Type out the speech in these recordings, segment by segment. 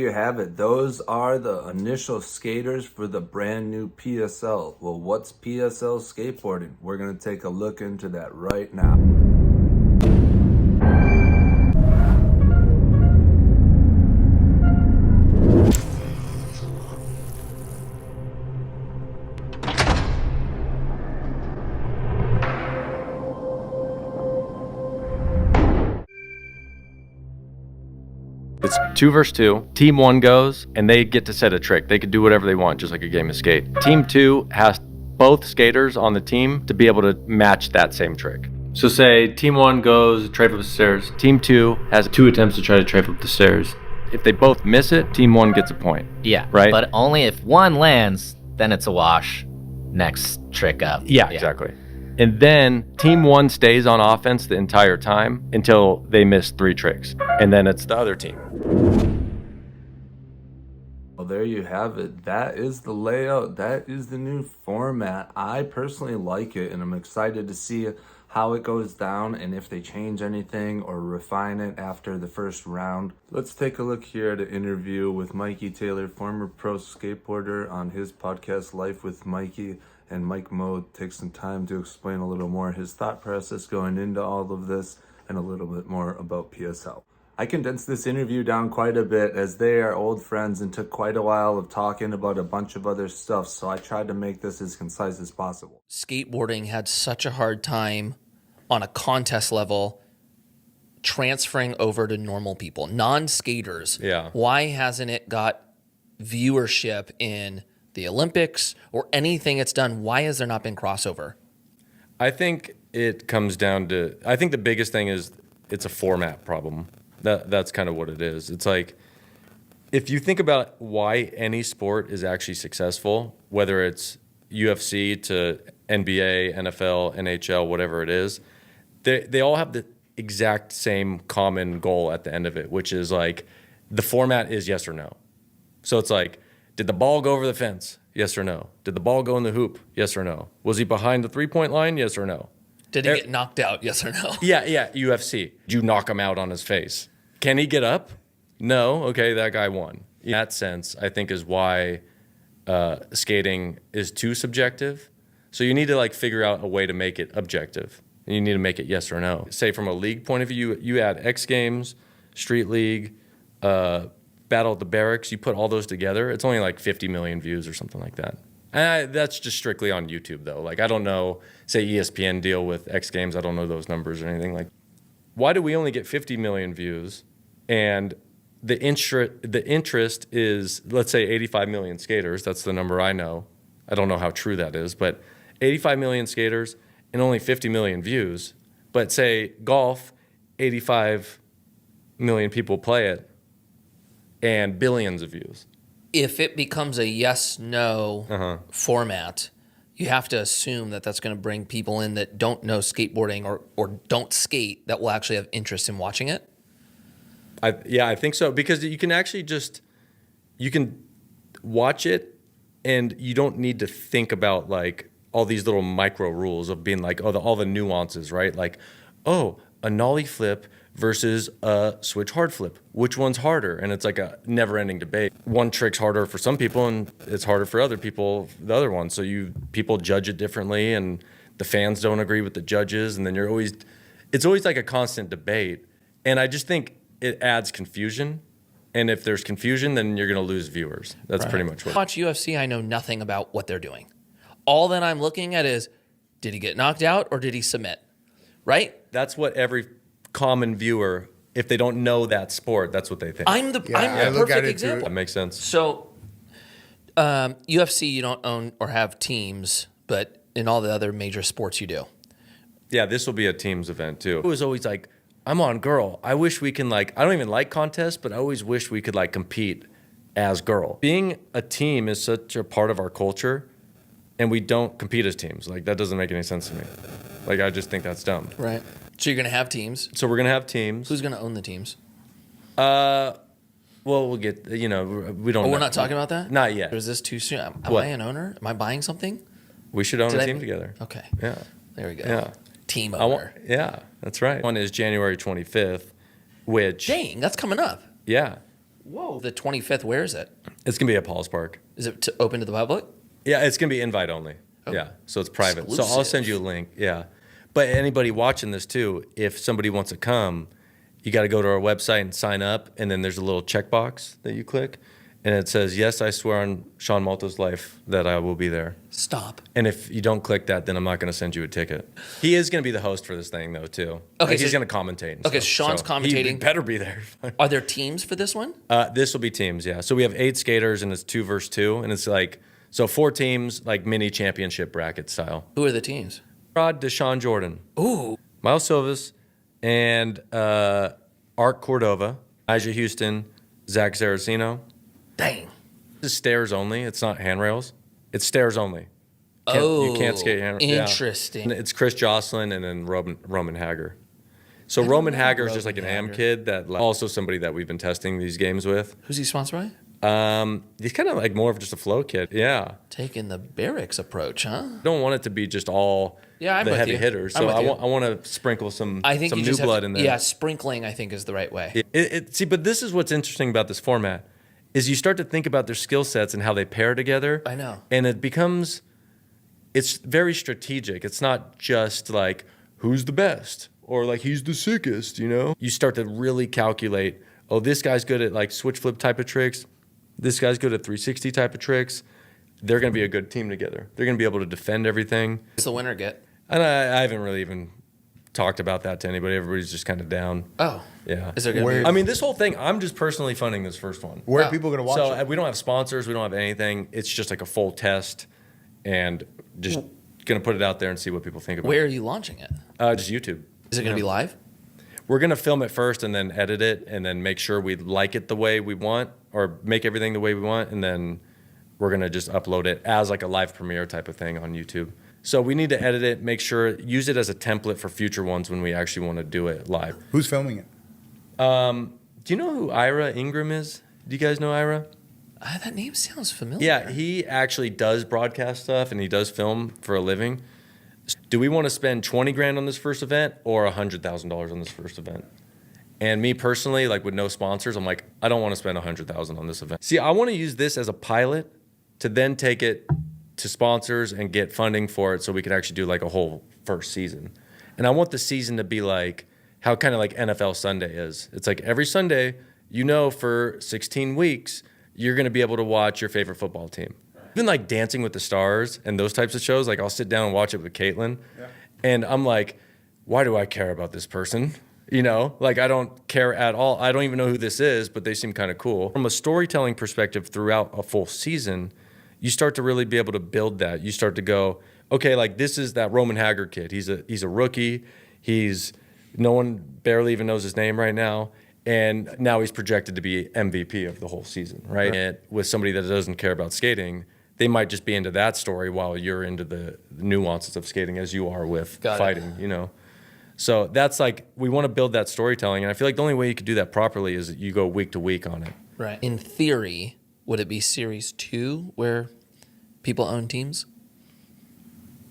you have it. Those are the initial skaters for the brand new PSL. Well, what's PSL skateboarding? We're going to take a look into that right now. It's 2 versus 2. Team 1 goes, and they get to set a trick. They can do whatever they want, just like a game of skate. Team 2 has both skaters on the team to be able to match that same trick. So say Team 1 goes, trape up the stairs. Team 2 has 2 attempts to try to trape up the stairs. If they both miss it, Team 1 gets a point. Yeah, right? But only if one lands, then it's a wash. Next trick up. Yeah, exactly. And then Team 1 stays on offense the entire time until they miss 3 tricks. And then it's the other team. Well, there you have it. That is the layout. That is the new format. I personally like it, and I'm excited to see how it goes down and if they change anything or refine it after the first round. Let's take a look here at an interview with Mikey Taylor, former pro skateboarder, on his podcast, Life With Mikey. And Mike Mo takes some time to explain a little more his thought process going into all of this and a little bit more about PSL. I condensed this interview down quite a bit as they are old friends and took quite a while of talking about a bunch of other stuff, so I tried to make this as concise as possible. Skateboarding had such a hard time on a contest level transferring over to normal people, non-skaters. Yeah. Why hasn't it got viewership in the Olympics or anything it's done? Why has there not been crossover? I think it comes down to, I think the biggest thing is it's a format problem. That's kind of what it is. It's like, if you think about why any sport is actually successful, whether it's UFC to NBA, NFL, NHL, whatever it is, they all have the exact same common goal at the end of it, which is like, the format is yes or no. So it's like, did the ball go over the fence? Yes or no? Did the ball go in the hoop? Yes or no? Was he behind the three-point line? Yes or no? Did he get knocked out? Yes or no? Yeah, UFC. Did you knock him out on his face? Can he get up? No. Okay, that guy won. In that sense, I think is why skating is too subjective. So you need to like figure out a way to make it objective. And you need to make it yes or no. Say from a league point of view, you add X Games, Street League, Battle at the Barracks, you put all those together, it's only like 50 million views or something like that. And that's just strictly on YouTube though. Like I don't know, say ESPN deal with X Games, I don't know those numbers or anything. Like, why do we only get 50 million views? And the interest is, let's say 85 million skaters, that's the number I know. I don't know how true that is, but 85 million skaters and only 50 million views. But say golf, 85 million people play it, and billions of views. If it becomes a yes-no format, you have to assume that that's going to bring people in that don't know skateboarding or don't skate that will actually have interest in watching it. I think so, because you can actually you can watch it and you don't need to think about like all these little micro rules of being like, all the nuances, right? Like, a nollie flip versus a switch hard flip. Which one's harder? And it's like a never-ending debate. One trick's harder for some people and it's harder for other people, the other one. So people judge it differently and the fans don't agree with the judges, and then it's always like a constant debate. And I just think it adds confusion. And if there's confusion, then you're going to lose viewers. That's pretty much what. Watch UFC, I know nothing about what they're doing. All that I'm looking at is, did he get knocked out or did he submit? Right? That's what every common viewer, if they don't know that sport, that's what they think. I'm the perfect example. That makes sense. So, UFC, you don't own or have teams, but in all the other major sports, you do. Yeah, this will be a teams event too. It was always like, I'm on Girl. I wish we can I don't even like contests, but I always wish we could compete as Girl. Being a team is such a part of our culture, and we don't compete as teams. That doesn't make any sense to me. I just think that's dumb. Right. So you're going to have teams. So we're going to have teams. Who's going to own the teams? Well, we'll get, we don't know. We're not talking about that? Not yet. Or is this too soon? Am I an owner? Am I buying something? We should own a team together. Okay. Yeah. There we go. Yeah. Team owner. Yeah, that's right. One is January 25th, which... Dang, that's coming up. Yeah. Whoa. The 25th, where is it? It's going to be at Paul's Park. Is it open to the public? Yeah, it's going to be invite only. Oh. Yeah, so it's private. So I'll Exclusive. send you a link. Yeah. But anybody watching this too, if somebody wants to come, you got to go to our website and sign up. And then there's a little checkbox that you click. And it says, yes, I swear on Sean Malto's life that I will be there. Stop. And if you don't click that, then I'm not going to send you a ticket. He is going to be the host for this thing, though, too. Okay, Like, he's so- going to commentate. And okay, stuff. Sean's So commentating. He better be there. Are there teams for this one? This will be teams, yeah. So we have 8 skaters, and it's 2 versus 2. And it's like, so 4 teams, like mini championship bracket style. Who are the teams? Rod Deshaun Jordan, Ooh. Miles Silvas, and Art Cordova, Nyjah Huston, Zach Saraceno. Dang. This is stairs only. It's not handrails. It's stairs only. You can't skate handrails. Interesting. Yeah. It's Chris Jocelyn and then Roman Hager. So Roman Hager is just like an AM kid that also somebody that we've been testing these games with. Who's he sponsored by? He's kind of like more of just a flow kid. Yeah. Taking the barracks approach, huh? Don't want it to be just all Yeah, I'm the with heavy you. hitters. I'm So with I you. want to sprinkle some I think you new just have blood to- in there. Yeah, sprinkling, I think, is the right way. See, but this is what's interesting about this format is you start to think about their skill sets and how they pair together. I know. And it's very strategic. It's not just like, who's the best? Or like, he's the sickest, you know? You start to really calculate, oh, this guy's good at like switch flip type of tricks. This guy's good at 360 type of tricks. They're going to be a good team together. They're going to be able to defend everything. What's the winner get? And I haven't really even talked about that to anybody. Everybody's just kind of down. Oh. Yeah. Is there going to be? I mean, this whole thing, I'm just personally funding this first one. Where are people going to watch So it? we don't have sponsors. We don't have anything. It's just like a full test and just going to put it out there and see what people think about Where are it. you launching it? Just YouTube. Is it going to be live? We're going to film it first and then edit it and then make sure we like it the way we want or make everything the way we want. And then we're going to just upload it as like a live premiere type of thing on YouTube. So we need to edit it, make sure, use it as a template for future ones when we actually want to do it live. Who's filming it? Do you know who Ira Ingram is? Do you guys know Ira? That name sounds familiar. Yeah, he actually does broadcast stuff and he does film for a living. Do we want to spend 20 grand on this first event or $100,000 on this first event? And me personally, like with no sponsors, I'm like, I don't want to spend 100,000 on this event. See, I want to use this as a pilot to then take it to sponsors and get funding for it so we can actually do like a whole first season. And I want the season to be like how kind of like NFL Sunday is. It's like every Sunday, you know, for 16 weeks, you're going to be able to watch your favorite football team. Even like Dancing with the Stars and those types of shows, like I'll sit down and watch it with Caitlin. Yeah. And I'm like, why do I care about this person? You know, like I don't care at all. I don't even know who this is, but they seem kind of cool. From a storytelling perspective throughout a full season, you start to really be able to build that. You start to go, okay, like this is that Roman Hager kid. He's a rookie. No one barely even knows his name right now. And now he's projected to be MVP of the whole season, right? And with somebody that doesn't care about skating, they might just be into that story while you're into the nuances of skating as you are with fighting, you know? So that's like, we want to build that storytelling. And I feel like the only way you could do that properly is that you go week to week on it. Right. In theory, would it be Series 2 where people own teams?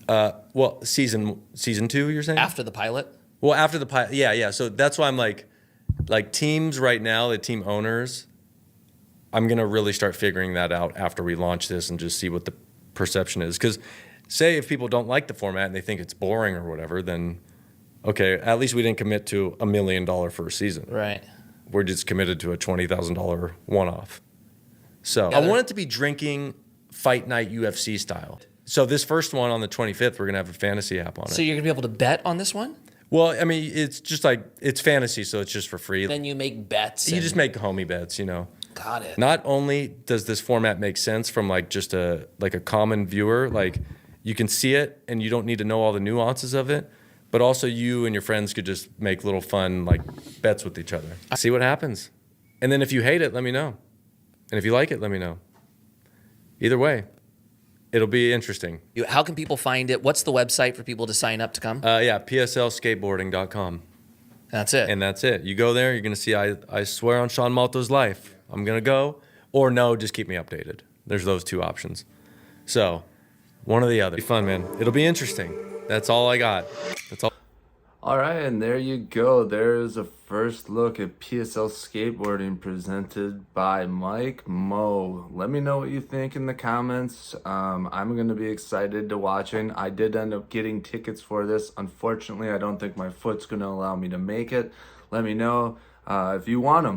Well, season 2, you're saying? After the pilot? Well, after the pilot, yeah. So that's why I'm like teams right now, the team owners, I'm going to really start figuring that out after we launch this and just see what the perception is. Because say if people don't like the format and they think it's boring or whatever, then okay, at least we didn't commit to $1 million first season. Right. We're just committed to a $20,000 one-off. So Yeah, I want it to be drinking fight night UFC style. So this first one on the 25th, we're going to have a fantasy app on it. So you're going to be able to bet on this one? Well, I mean, it's just like, it's fantasy, so it's just for free. Then you make bets. You and- just make homie bets, you know. Got it. Not only does this format make sense from like just a common viewer, like you can see it and you don't need to know all the nuances of it, but also you and your friends could just make little fun like bets with each other. See what happens. And then if you hate it, let me know. And if you like it, let me know. Either way, it'll be interesting. How can people find it? What's the website for people to sign up to come? PSLskateboarding.com. That's it. And that's it. You go there, you're going to see I swear on Sean Malto's life. I'm going to go. Or no, just keep me updated. There's those two options. So, one or the other. Be fun, man. It'll be interesting. That's all I got. That's all. All right, and there you go. There's a first look at PSL skateboarding presented by Mike Mo. Let me know what you think in the comments. I'm going to be excited to watching. I did end up getting tickets for this. Unfortunately, I don't think my foot's going to allow me to make it. Let me know if you want them.